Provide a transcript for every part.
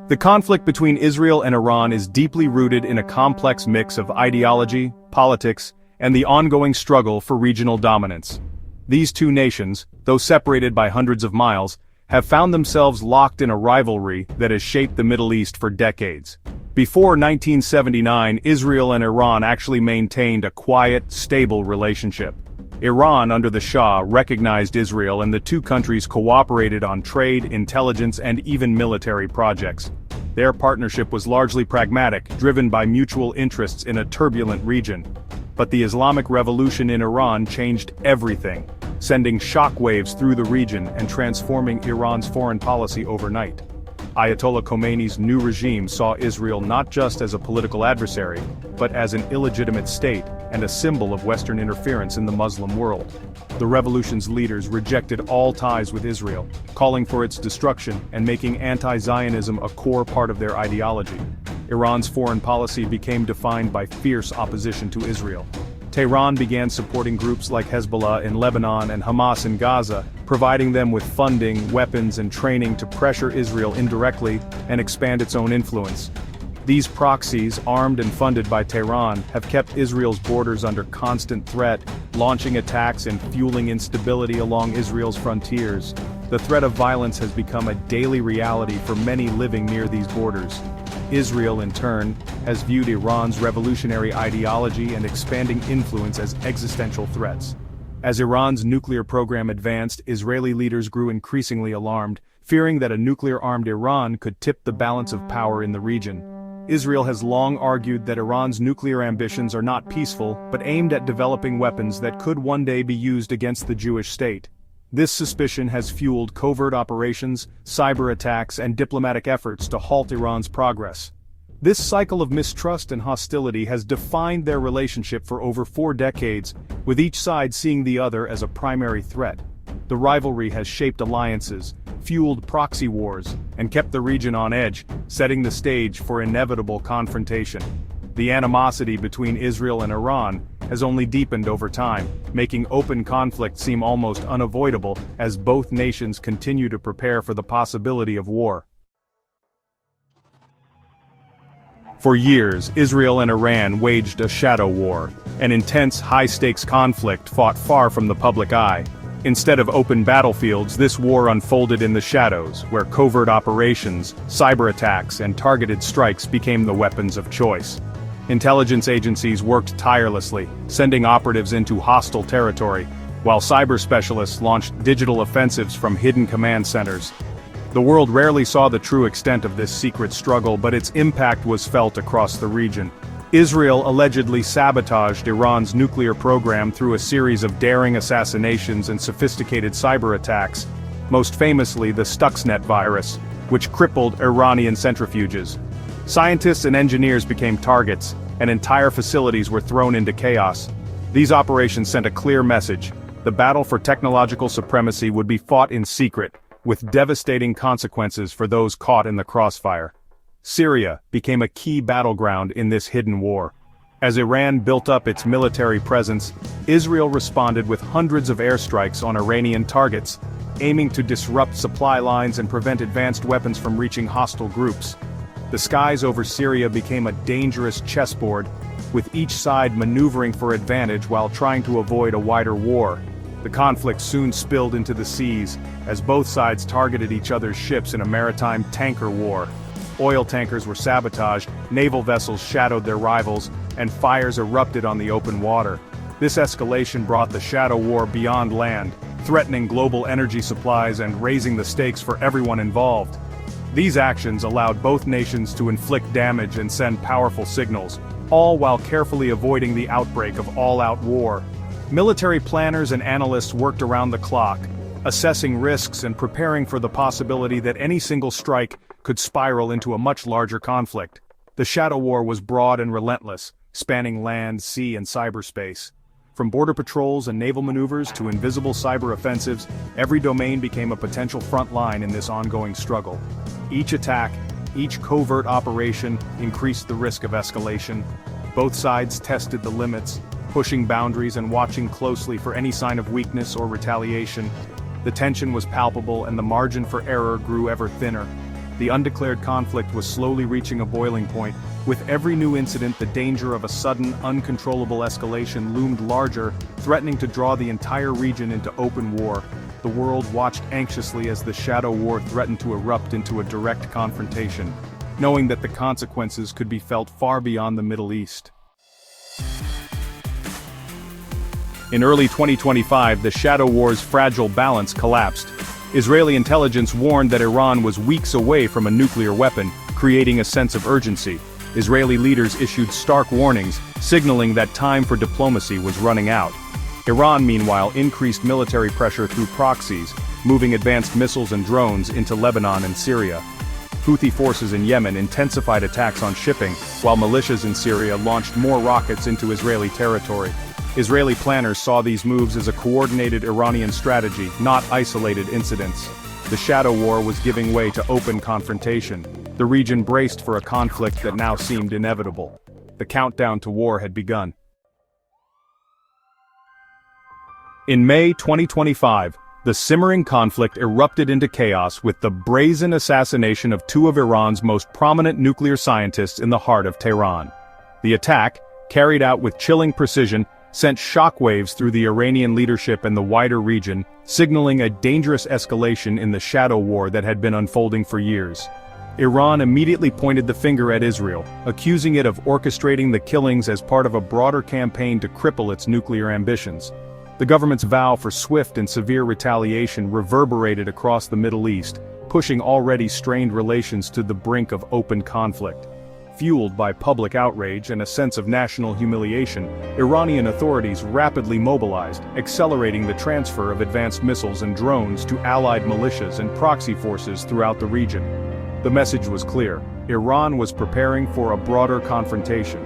The conflict between Israel and Iran is deeply rooted in a complex mix of ideology, politics, and the ongoing struggle for regional dominance. These two nations, though separated by hundreds of miles, have found themselves locked in a rivalry that has shaped the Middle East for decades. Before 1979, Israel and Iran actually maintained a quiet, stable relationship. Iran, under the Shah, recognized Israel, and the two countries cooperated on trade, intelligence, and even military projects. Their partnership was largely pragmatic, driven by mutual interests in a turbulent region. But the Islamic Revolution in Iran changed everything, sending shockwaves through the region and transforming Iran's foreign policy overnight. Ayatollah Khomeini's new regime saw Israel not just as a political adversary, but as an illegitimate state and a symbol of Western interference in the Muslim world. The revolution's leaders rejected all ties with Israel, calling for its destruction and making anti-Zionism a core part of their ideology. Iran's foreign policy became defined by fierce opposition to Israel. Tehran began supporting groups like Hezbollah in Lebanon and Hamas in Gaza, providing them with funding, weapons, and training to pressure Israel indirectly and expand its own influence. These proxies, armed and funded by Tehran, have kept Israel's borders under constant threat, launching attacks and fueling instability along Israel's frontiers. The threat of violence has become a daily reality for many living near these borders. Israel, in turn, has viewed Iran's revolutionary ideology and expanding influence as existential threats. As Iran's nuclear program advanced, Israeli leaders grew increasingly alarmed, fearing that a nuclear-armed Iran could tip the balance of power in the region. Israel has long argued that Iran's nuclear ambitions are not peaceful, but aimed at developing weapons that could one day be used against the Jewish state. This suspicion has fueled covert operations, cyber attacks, and diplomatic efforts to halt Iran's progress. This cycle of mistrust and hostility has defined their relationship for over 4 decades, with each side seeing the other as a primary threat. The rivalry has shaped alliances, fueled proxy wars, and kept the region on edge, setting the stage for inevitable confrontation. The animosity between Israel and Iran has only deepened over time, making open conflict seem almost unavoidable as both nations continue to prepare for the possibility of war. For years, Israel and Iran waged a shadow war, an intense, high-stakes conflict fought far from the public eye. Instead of open battlefields, this war unfolded in the shadows, where covert operations, cyber attacks, and targeted strikes became the weapons of choice. Intelligence agencies worked tirelessly, sending operatives into hostile territory, while cyber specialists launched digital offensives from hidden command centers. The world rarely saw the true extent of this secret struggle, but its impact was felt across the region. Israel allegedly sabotaged Iran's nuclear program through a series of daring assassinations and sophisticated cyber attacks, most famously the Stuxnet virus, which crippled Iranian centrifuges. Scientists and engineers became targets, and entire facilities were thrown into chaos. These operations sent a clear message: the battle for technological supremacy would be fought in secret, with devastating consequences for those caught in the crossfire. Syria became a key battleground in this hidden war. As Iran built up its military presence, Israel responded with hundreds of airstrikes on Iranian targets, aiming to disrupt supply lines and prevent advanced weapons from reaching hostile groups. The skies over Syria became a dangerous chessboard, with each side maneuvering for advantage while trying to avoid a wider war. The conflict soon spilled into the seas, as both sides targeted each other's ships in a maritime tanker war. Oil tankers were sabotaged, naval vessels shadowed their rivals, and fires erupted on the open water. This escalation brought the shadow war beyond land, threatening global energy supplies and raising the stakes for everyone involved. These actions allowed both nations to inflict damage and send powerful signals, all while carefully avoiding the outbreak of all-out war. Military planners and analysts worked around the clock, assessing risks and preparing for the possibility that any single strike could spiral into a much larger conflict. The shadow war was broad and relentless, spanning land, sea, and cyberspace. From border patrols and naval maneuvers to invisible cyber offensives, every domain became a potential front line in this ongoing struggle. Each attack, each covert operation increased the risk of escalation. Both sides tested the limits, pushing boundaries and watching closely for any sign of weakness or retaliation. The tension was palpable and the margin for error grew ever thinner. The undeclared conflict was slowly reaching a boiling point. With every new incident, the danger of a sudden, uncontrollable escalation loomed larger, threatening to draw the entire region into open war. The world watched anxiously as the shadow war threatened to erupt into a direct confrontation, knowing that the consequences could be felt far beyond the Middle East. In early 2025, the shadow war's fragile balance collapsed. Israeli intelligence warned that Iran was weeks away from a nuclear weapon, creating a sense of urgency. Israeli leaders issued stark warnings, signaling that time for diplomacy was running out. Iran, meanwhile, increased military pressure through proxies, moving advanced missiles and drones into Lebanon and Syria. Houthi forces in Yemen intensified attacks on shipping, while militias in Syria launched more rockets into Israeli territory. Israeli planners saw these moves as a coordinated Iranian strategy, not isolated incidents. The shadow war was giving way to open confrontation. The region braced for a conflict that now seemed inevitable. The countdown to war had begun. In May 2025, the simmering conflict erupted into chaos with the brazen assassination of two of Iran's most prominent nuclear scientists in the heart of Tehran. The attack, carried out with chilling precision, sent shockwaves through the Iranian leadership and the wider region, signaling a dangerous escalation in the shadow war that had been unfolding for years. Iran immediately pointed the finger at Israel, accusing it of orchestrating the killings as part of a broader campaign to cripple its nuclear ambitions. The government's vow for swift and severe retaliation reverberated across the Middle East, pushing already strained relations to the brink of open conflict. Fueled by public outrage and a sense of national humiliation, Iranian authorities rapidly mobilized, accelerating the transfer of advanced missiles and drones to allied militias and proxy forces throughout the region. The message was clear: Iran was preparing for a broader confrontation.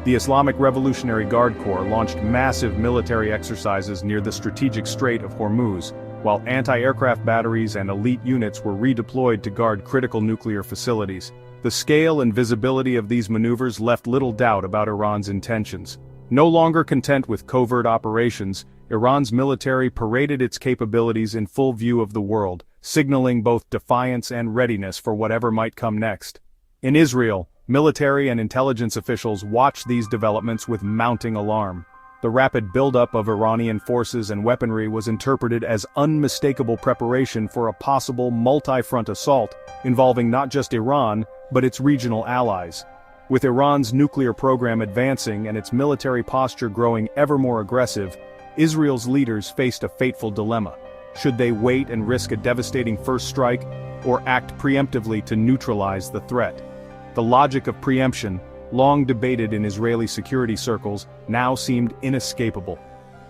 The Islamic Revolutionary Guard Corps launched massive military exercises near the strategic Strait of Hormuz, while anti-aircraft batteries and elite units were redeployed to guard critical nuclear facilities. The scale and visibility of these maneuvers left little doubt about Iran's intentions. No longer content with covert operations, Iran's military paraded its capabilities in full view of the world, signaling both defiance and readiness for whatever might come next. In Israel, military and intelligence officials watched these developments with mounting alarm. The rapid buildup of Iranian forces and weaponry was interpreted as unmistakable preparation for a possible multi-front assault, involving not just Iran, but its regional allies. With Iran's nuclear program advancing and its military posture growing ever more aggressive, Israel's leaders faced a fateful dilemma. Should they wait and risk a devastating first strike, or act preemptively to neutralize the threat? The logic of preemption, long debated in Israeli security circles, now seemed inescapable.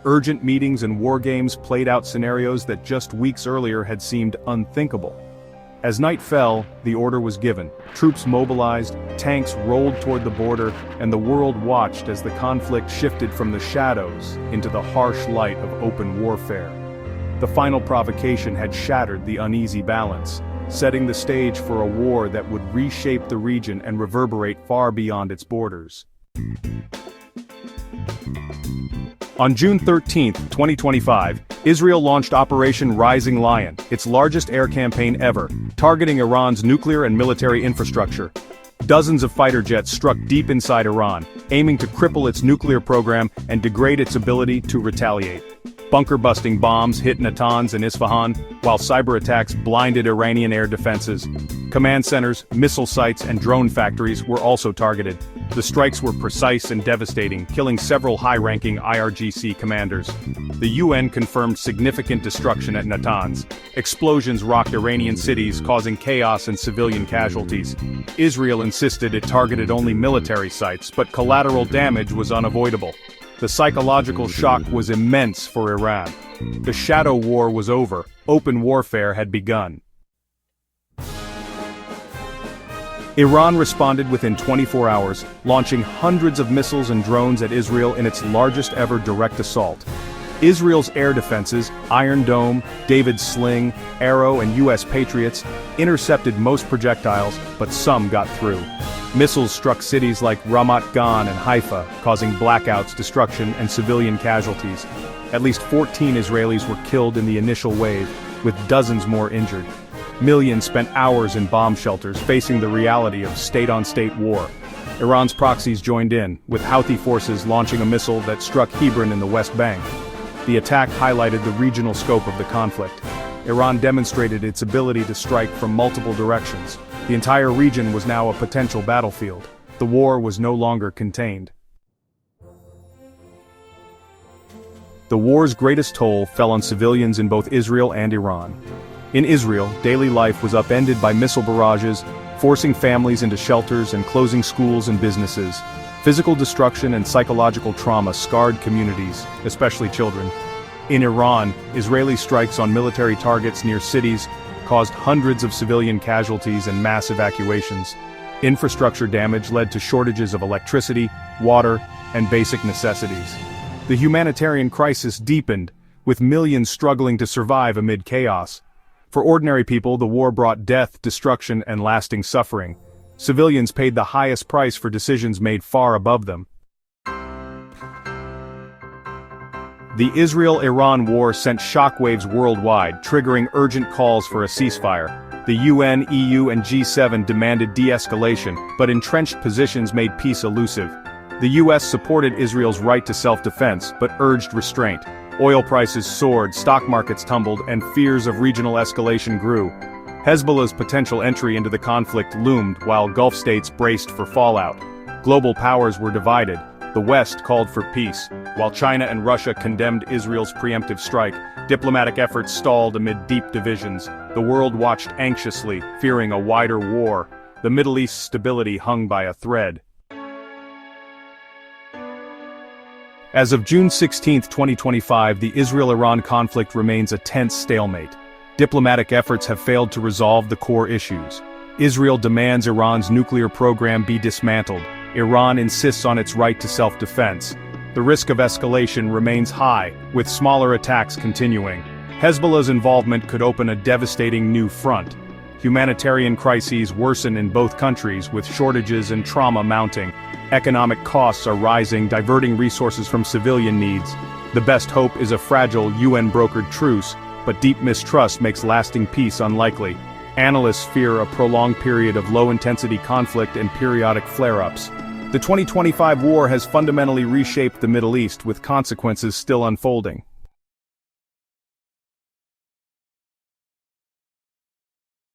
Urgent meetings and war games played out scenarios that just weeks earlier had seemed unthinkable. As night fell, the order was given. Troops mobilized, tanks rolled toward the border, and the world watched as the conflict shifted from the shadows into the harsh light of open warfare. The final provocation had shattered the uneasy balance, setting the stage for a war that would reshape the region and reverberate far beyond its borders. On June 13, 2025, Israel launched Operation Rising Lion, its largest air campaign ever, targeting Iran's nuclear and military infrastructure. Dozens of fighter jets struck deep inside Iran, aiming to cripple its nuclear program and degrade its ability to retaliate. Bunker-busting bombs hit Natanz and Isfahan, while cyber attacks blinded Iranian air defenses. Command centers, missile sites, and drone factories were also targeted. The strikes were precise and devastating, killing several high-ranking IRGC commanders. The UN confirmed significant destruction at Natanz. Explosions rocked Iranian cities, causing chaos and civilian casualties. Israel insisted it targeted only military sites, but collateral damage was unavoidable. The psychological shock was immense for Iran. The shadow war was over. Open warfare had begun. Iran responded within 24 hours, launching hundreds of missiles and drones at Israel in its largest ever direct assault. Israel's air defenses, Iron Dome, David's Sling, Arrow, and U.S. Patriots, intercepted most projectiles, but some got through. Missiles struck cities like Ramat Gan and Haifa, causing blackouts, destruction, and civilian casualties. At least 14 Israelis were killed in the initial wave. with dozens more injured. Millions spent hours in bomb shelters facing the reality of state-on-state war. Iran's proxies joined in, with Houthi forces launching a missile that struck Hebron in the West Bank. The attack highlighted the regional scope of the conflict. Iran demonstrated its ability to strike from multiple directions. The entire region was now a potential battlefield. The war was no longer contained. The war's greatest toll fell on civilians in both Israel and Iran. In Israel, daily life was upended by missile barrages, forcing families into shelters and closing schools and businesses. Physical destruction and psychological trauma scarred communities, especially children. In Iran, Israeli strikes on military targets near cities caused hundreds of civilian casualties and mass evacuations. Infrastructure damage led to shortages of electricity, water, and basic necessities. The humanitarian crisis deepened, with millions struggling to survive amid chaos. For ordinary people, the war brought death, destruction, and lasting suffering. Civilians paid the highest price for decisions made far above them. The Israel-Iran war sent shockwaves worldwide, triggering urgent calls for a ceasefire. The UN, EU, and G7 demanded de-escalation, but entrenched positions made peace elusive. The US supported Israel's right to self-defense, but urged restraint. Oil prices soared, stock markets tumbled, and fears of regional escalation grew. Hezbollah's potential entry into the conflict loomed while Gulf states braced for fallout. Global powers were divided. The West called for peace, while China and Russia condemned Israel's preemptive strike. Diplomatic efforts stalled amid deep divisions. The world watched anxiously, fearing a wider war. The Middle East's stability hung by a thread. As of June 16, 2025, the Israel-Iran conflict remains a tense stalemate. Diplomatic efforts have failed to resolve the core issues. Israel demands Iran's nuclear program be dismantled. Iran insists on its right to self-defense. The risk of escalation remains high, with smaller attacks continuing. Hezbollah's involvement could open a devastating new front. Humanitarian crises worsen in both countries, with shortages and trauma mounting. Economic costs are rising, diverting resources from civilian needs. The best hope is a fragile UN-brokered truce, but deep mistrust makes lasting peace unlikely. Analysts fear a prolonged period of low-intensity conflict and periodic flare-ups. The 2025 war has fundamentally reshaped the Middle East, with consequences still unfolding.